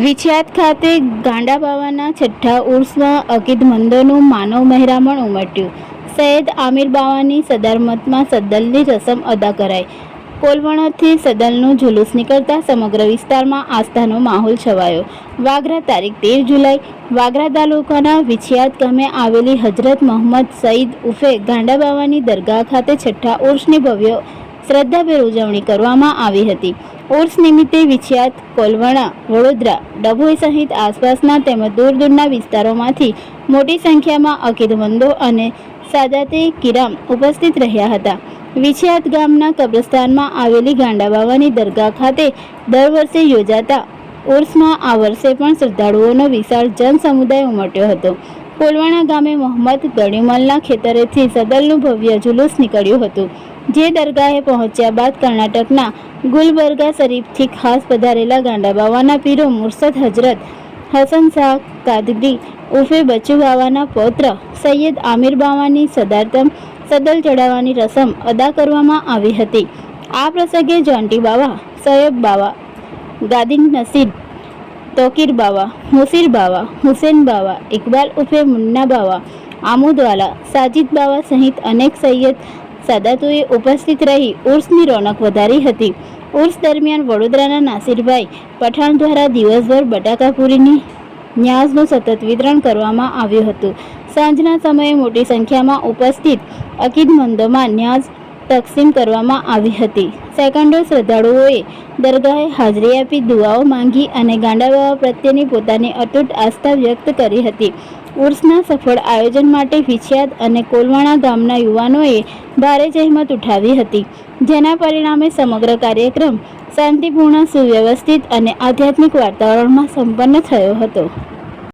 વિછિયાત ખાતે ગાંડા બાવાના છઠ્ઠા ઉર્સમાં અકીદમંદોનું માનવ મહેરામણ ઉમટ્યું. સૈયદ આમિર બાવાની સદારમતમાં સદ્દલની રસમ અદા કરાઈ. કોલવણથી સદલનું જુલુસ નીકળતા સમગ્ર વિસ્તારમાં આસ્થાનો માહોલ છવાયો. વાગરા તારીખ 13 જુલાઈ. વાગરા તાલુકાના વિછિયાત ગામે આવેલી હજરત મોહમ્મદ સઈદ ઉર્ફે ગાંડા બાવાની દરગાહ ખાતે છઠ્ઠા ઉર્સની ભવ્ય શ્રદ્ધાભેર ઉજવણી કરવામાં આવી હતી. ઉર્સ નિમિત્તે વિછિયાત, કોલવણા, વડોદરા, ડભોઈ સહિત આસપાસના તેમજ દૂર દૂરના વિસ્તારોમાંથી મોટી સંખ્યામાં અકીદમંદો અને સાદાતે કિરામ ઉપસ્થિત રહ્યા હતા. વિછિયાત ગામના કબ્રસ્તાનમાં આવેલી ગાંડા બાવાની દરગાહ ખાતે દર વર્ષે યોજાતા ઉર્સમાં આ વર્ષે પણ શ્રદ્ધાળુઓનો વિશાળ જનસમુદાય ઉમટ્યો હતો. કોલવણા ગામે મોહમ્મદ ગણીમલના ખેતરેથી સદલનું ભવ્ય જુલુસ નીકળ્યું હતું, જે દરગાહે પહોંચ્યા બાદ કર્ણાટકના ગુલબર્ગા શરીફથી ખાસ પધારેલા ગાંડા બાવાના પીરો મુર્શદ હજરત હસન શાહ કાદરી ઉર્ફે બચ્ચુ બાવાના પૌત્ર સૈયદ આમિર બાવાની સદારતમ સદલ ચડાવવાની રસમ અદા કરવામાં આવી હતી. આ પ્રસંગે જોન્ટી બાવા, સૈયબ બાવા, ગાદીન નસીર, તોકીર બાવા, મુસીર બાવા, હુસેન બાવા, ઇકબાલ ઉર્ફે મુન્ના બાવા, આમુદવાલા, સાજિદ બાવા સહિત અનેક સૈયદ સાદાતોએ ઉપસ્થિત રહી ઉર્સની રોનક વધારી હતી. ઉર્સ દરમિયાન વડોદરાના નાસિરભાઈ પઠાણ દ્વારા દિવસભર બટાકાપુરીની ન્યાઝનું સતત વિતરણ કરવામાં આવ્યું હતું. સાંજના સમયે મોટી સંખ્યામાં ઉપસ્થિત અકીદમંદોમાં ન્યાઝ તકસીમ કરવામાં આવી હતી. સેકન્ડો શ્રદ્ધાળુઓએ દરગાહે હાજરી આપી દુઆઓ માંગી અને ગાંડા બાવા પ્રત્યેની પોતાની અતૂટ આસ્થા વ્યક્ત કરી હતી. ઉર્સના સફળ આયોજન માટે વિછિયાત અને કોલવણા ગામના યુવાનોએ ભારે જહેમત ઉઠાવી હતી, જેના પરિણામે સમગ્ર કાર્યક્રમ શાંતિપૂર્ણ, સુવ્યવસ્થિત અને આધ્યાત્મિક વાતાવરણમાં સંપન્ન થયો હતો.